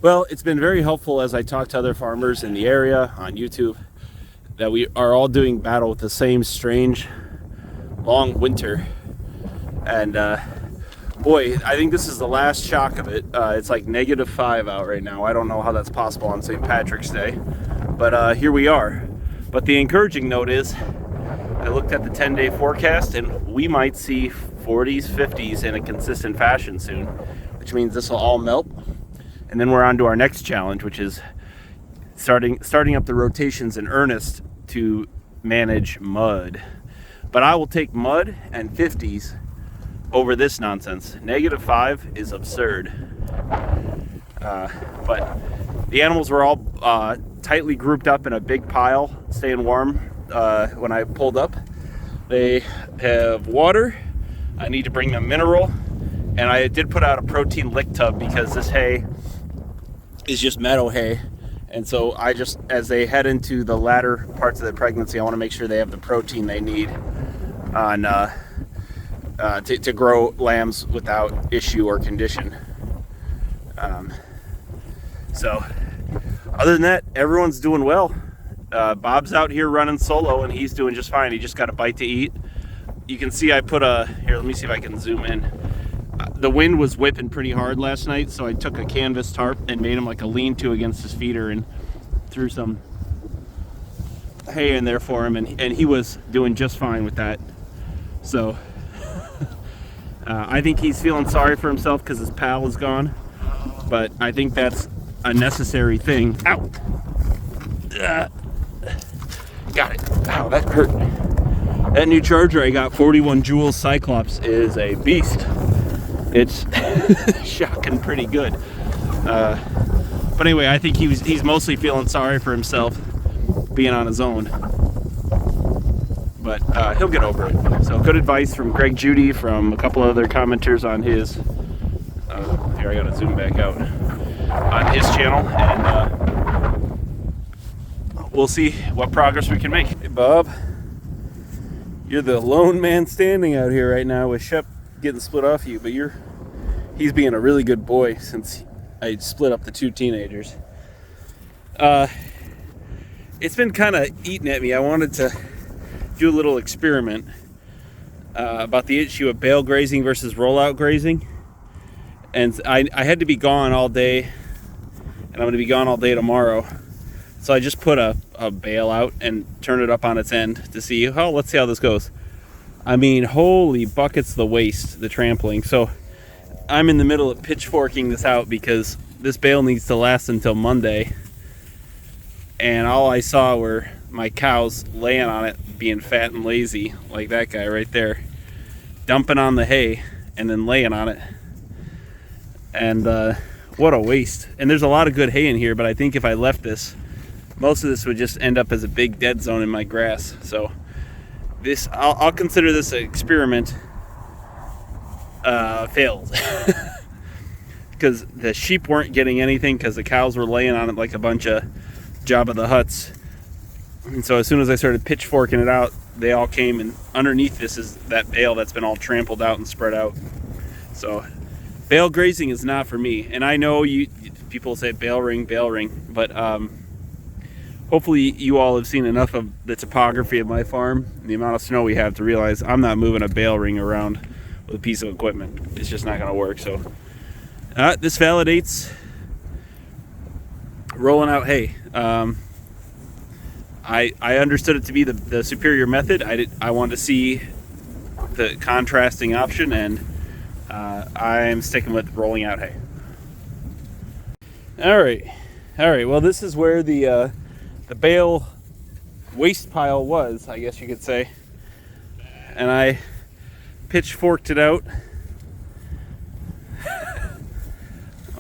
Well, it's been very helpful as I talk to other farmers in the area on YouTube that we are all doing battle with the same strange long winter. And boy, I think this is the last shock of it. It's like -5 out right now. I don't know how that's possible on St. Patrick's Day, but here we are. But the encouraging note is I looked at the 10-day forecast and we might see 40s, 50s in a consistent fashion soon, which means this will all melt. And then we're on to our next challenge, which is starting up the rotations in earnest to manage mud. But I will take mud and 50s over this nonsense. -5 is absurd. But the animals were all tightly grouped up in a big pile, staying warm when I pulled up. They have water. I need to bring them mineral. And I did put out a protein lick tub because this hay is just meadow hay. And so I just, as they head into the latter parts of the pregnancy, I want to make sure they have the protein they need on to grow lambs without issue or condition. So other than that, everyone's doing well. Bob's out here running solo and he's doing just fine. He just got a bite to eat. You can see I put here, let me see if I can zoom in. The wind was whipping pretty hard last night, so I took a canvas tarp and made him like a lean-to against his feeder and threw some hay in there for him, and he was doing just fine with that. So I think he's feeling sorry for himself because his pal is gone, but I think that's a necessary thing. Ow! Got it. Ow, that hurt. That new charger I got, 41 joules Cyclops, is a beast. It's shocking pretty good. But anyway, I think he's mostly feeling sorry for himself being on his own. But he'll get over it. So good advice from Greg Judy, from a couple other commenters on his, here I gotta zoom back out, on his channel, and we'll see what progress we can make. Hey Bob, you're the lone man standing out here right now with Shep getting split off you, but he's being a really good boy since I split up the two teenagers. It's been kind of eating at me. I wanted to do a little experiment about the issue of bale grazing versus rollout grazing, and I had to be gone all day, and I'm going to be gone all day tomorrow, so I just put a bale out and turned it up on its end to see, oh, let's see how this goes. I mean, holy buckets, the waste, the trampling. So I'm in the middle of pitchforking this out because this bale needs to last until Monday. And all I saw were my cows laying on it, being fat and lazy, like that guy right there, dumping on the hay and then laying on it. And what a waste. And there's a lot of good hay in here, but I think if I left this, most of this would just end up as a big dead zone in my grass. So I'll consider this an experiment failed. Because the sheep weren't getting anything because the cows were laying on it like a bunch of Jabba the Hutts. And so as soon as I started pitchforking it out, they all came, and underneath this is that bale that's been all trampled out and spread out. So bale grazing is not for me. And I know people say bale ring, but hopefully you all have seen enough of the topography of my farm and the amount of snow we have to realize I'm not moving a bale ring around with a piece of equipment. It's just not going to work. So this validates rolling out hay. I understood it to be the superior method. I wanted to see the contrasting option, and I'm sticking with rolling out hay. All right. Well, this is where the bale waste pile was, I guess you could say, and I pitchforked it out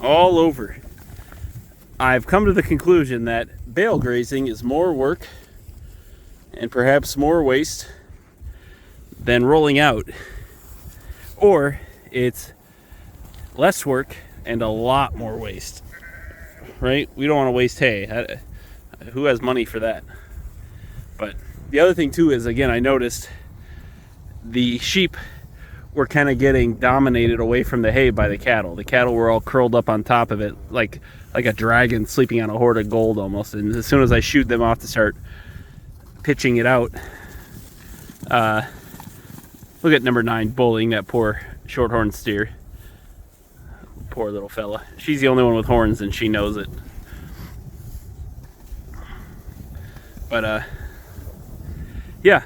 all over. I've come to the conclusion that bale grazing is more work and perhaps more waste than rolling out, or it's less work and a lot more waste, right? We don't want to waste hay. Who has money for that? But the other thing too is, again, I noticed the sheep were kind of getting dominated away from the hay by the cattle. The cattle were all curled up on top of it like like a dragon sleeping on a hoard of gold almost. And as soon as I shoot them off to start pitching it out, look at number 9 bullying that poor shorthorn steer. Poor little fella. She's the only one with horns and she knows it. But yeah,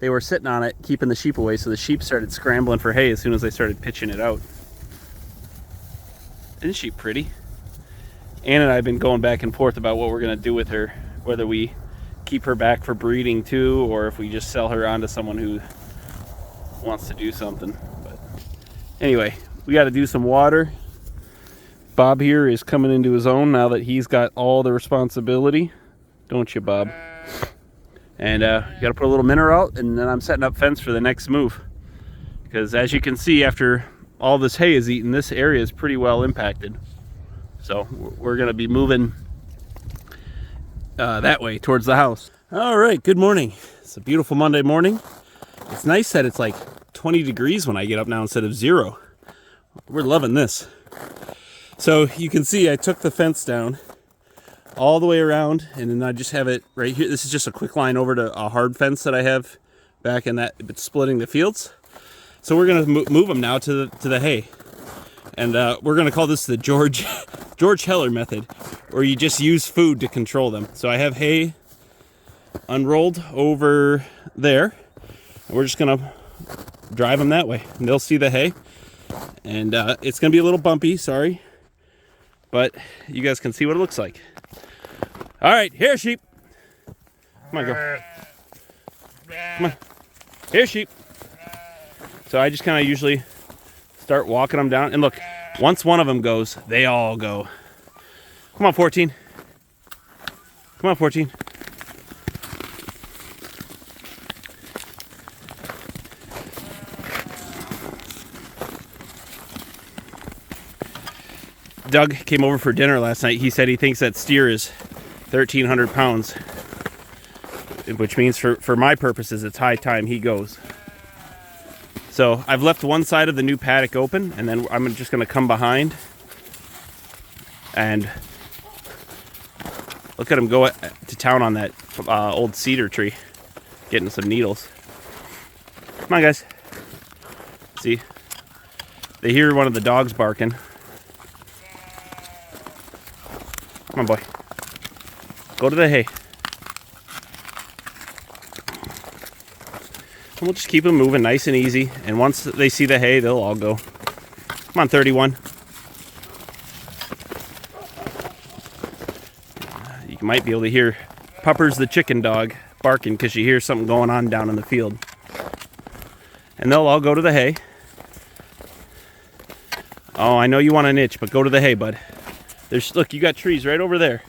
they were sitting on it, keeping the sheep away, so the sheep started scrambling for hay as soon as I started pitching it out. Isn't she pretty? Ann and I have been going back and forth about what we're going to do with her, whether we keep her back for breeding too, or if we just sell her on to someone who wants to do something. But anyway, we got to do some water. Bob here is coming into his own now that he's got all the responsibility. Don't you, Bob? And you got to put a little mineral out, and then I'm setting up fence for the next move. Because as you can see, after all this hay is eaten, this area is pretty well impacted. So we're going to be moving that way towards the house. All right, good morning. It's a beautiful Monday morning. It's nice that it's like 20 degrees when I get up now instead of 0. We're loving this. So you can see I took the fence down all the way around, and then I just have it right here. This is just a quick line over to a hard fence that I have back in that, splitting the fields. So we're going to move them now to the hay. And we're going to call this the George Heller method, where you just use food to control them. So I have hay unrolled over there, and we're just going to drive them that way. And they'll see the hay. And it's going to be a little bumpy, sorry. But you guys can see what it looks like. All right, here, sheep. Come on, girl. Come on. Here, sheep. So I just kind of usually start walking them down. And look, once one of them goes, they all go. Come on, 14. Come on, 14. Doug came over for dinner last night. He said he thinks that steer is 1,300 pounds, which means for my purposes, it's high time he goes. So I've left one side of the new paddock open, and then I'm just going to come behind and look at him go to town on that old cedar tree, getting some needles. Come on, guys. See? They hear one of the dogs barking. Come on, boy. Go to the hay. And we'll just keep them moving nice and easy. And once they see the hay, they'll all go. Come on, 31. You might be able to hear Puppers the chicken dog barking because you hear something going on down in the field. And they'll all go to the hay. Oh, I know you want an itch, but go to the hay, bud. Look, you got trees right over there.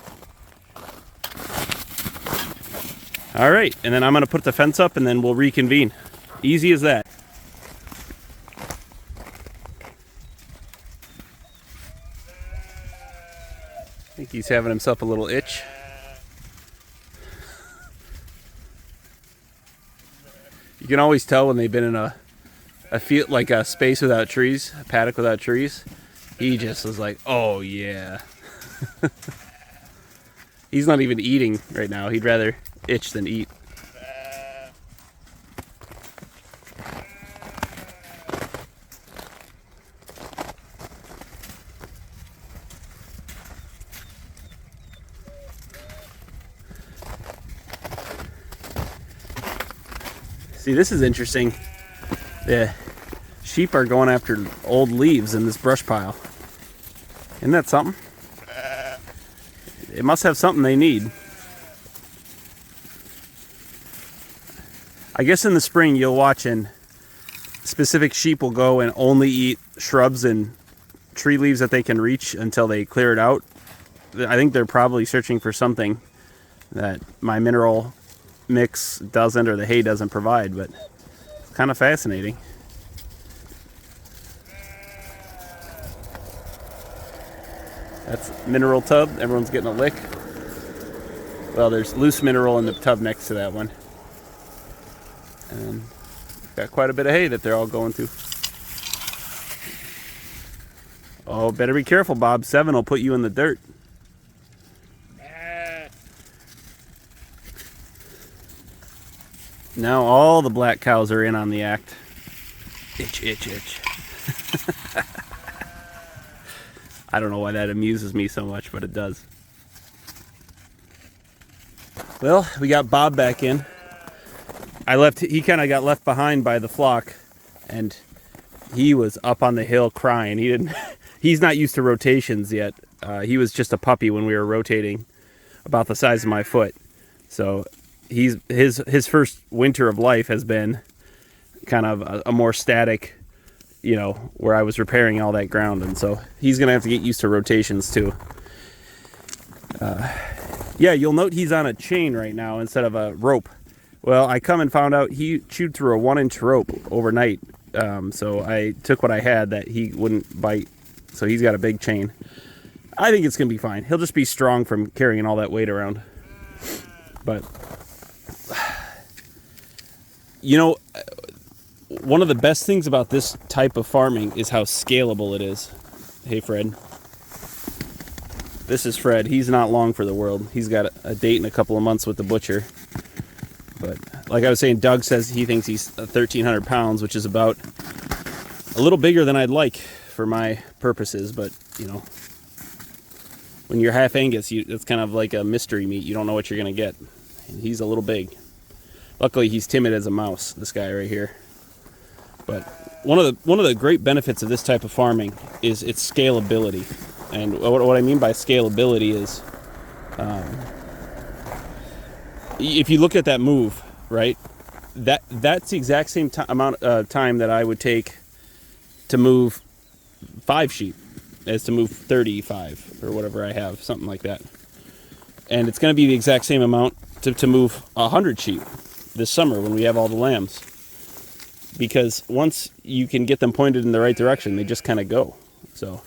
All right, and then I'm going to put the fence up, and then we'll reconvene. Easy as that. I think he's having himself a little itch. You can always tell when they've been in a field, like a space without trees, a paddock without trees. He just was like, oh yeah. He's not even eating right now. He'd rather itch than eat. See, this is interesting. The sheep are going after old leaves in this brush pile. Isn't that something? It must have something they need. I guess in the spring you'll watch and specific sheep will go and only eat shrubs and tree leaves that they can reach until they clear it out. I think they're probably searching for something that my mineral mix doesn't, or the hay doesn't provide, but it's kind of fascinating. That's mineral tub. Everyone's getting a lick. Well, there's loose mineral in the tub next to that one. And got quite a bit of hay that they're all going to. Oh, better be careful, Bob. 7 will put you in the dirt. Now all the black cows are in on the act. Itch, itch, itch. I don't know why that amuses me so much, but it does. Well, we got Bob back in. He kind of got left behind by the flock, and he was up on the hill crying. He's not used to rotations yet. He was just a puppy when we were rotating, about the size of my foot. So his first winter of life has been kind of a more static, where I was repairing all that ground, and so he's gonna have to get used to rotations too. Yeah, you'll note he's on a chain right now instead of a rope. Well, I come and found out he chewed through a 1-inch rope overnight, so I took what I had that he wouldn't bite. So he's got a big chain. I think it's gonna be fine. He'll just be strong from carrying all that weight around. But one of the best things about this type of farming is how scalable it is. Hey, Fred. This is Fred. He's not long for the world. He's got a date in a couple of months with the butcher. But like I was saying, Doug says he thinks he's 1,300 pounds, which is about a little bigger than I'd like for my purposes. But, when you're half Angus, it's kind of like a mystery meat. You don't know what you're going to get. And he's a little big. Luckily, he's timid as a mouse, this guy right here. But one of the great benefits of this type of farming is its scalability. And what I mean by scalability is, if you look at that move, right, that's the exact same amount of time that I would take to move 5 sheep as to move 35 or whatever I have, something like that. And it's going to be the exact same amount to move 100 sheep this summer when we have all the lambs. Because once you can get them pointed in the right direction, they just kind of go. So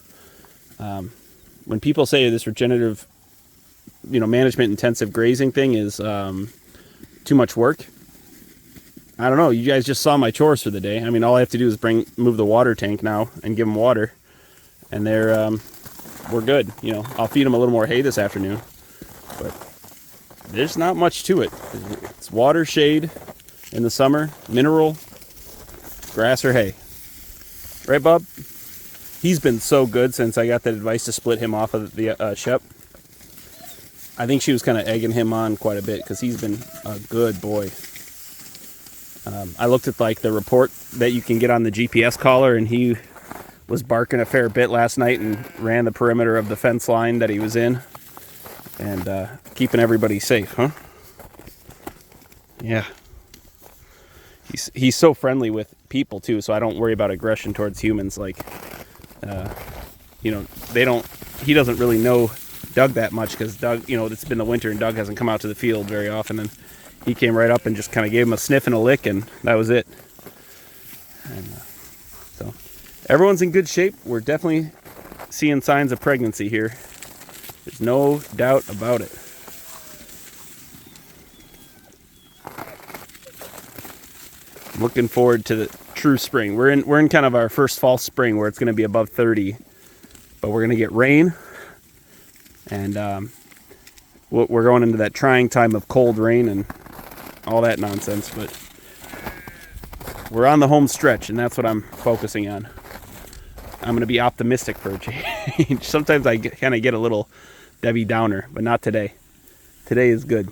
when people say this regenerative, management intensive grazing thing is too much work, I don't know. You guys just saw my chores for the day. I mean, all I have to do is move the water tank now and give them water, and we're good. I'll feed them a little more hay this afternoon, but there's not much to it. It's water, shade in the summer, mineral, grass or hay. Right, Bob? He's been so good since I got that advice to split him off of the Shep. I think she was kind of egging him on quite a bit because he's been a good boy. I looked at the report that you can get on the GPS collar, and he was barking a fair bit last night and ran the perimeter of the fence line that he was in, and keeping everybody safe, huh? Yeah. He's so friendly with people too, so I don't worry about aggression towards humans. He doesn't really know Doug that much because Doug, it's been the winter and Doug hasn't come out to the field very often, and he came right up and just kind of gave him a sniff and a lick, and that was it. And so everyone's in good shape. We're definitely seeing signs of pregnancy here. There's no doubt about it. Looking forward to the true spring. We're in kind of our first fall spring where it's going to be above 30, but we're going to get rain, and we're going into that trying time of cold rain and all that nonsense. But we're on the home stretch, and that's what I'm focusing on. I'm going to be optimistic for a change. Sometimes I kind of get a little Debbie Downer, but not today. Today is good.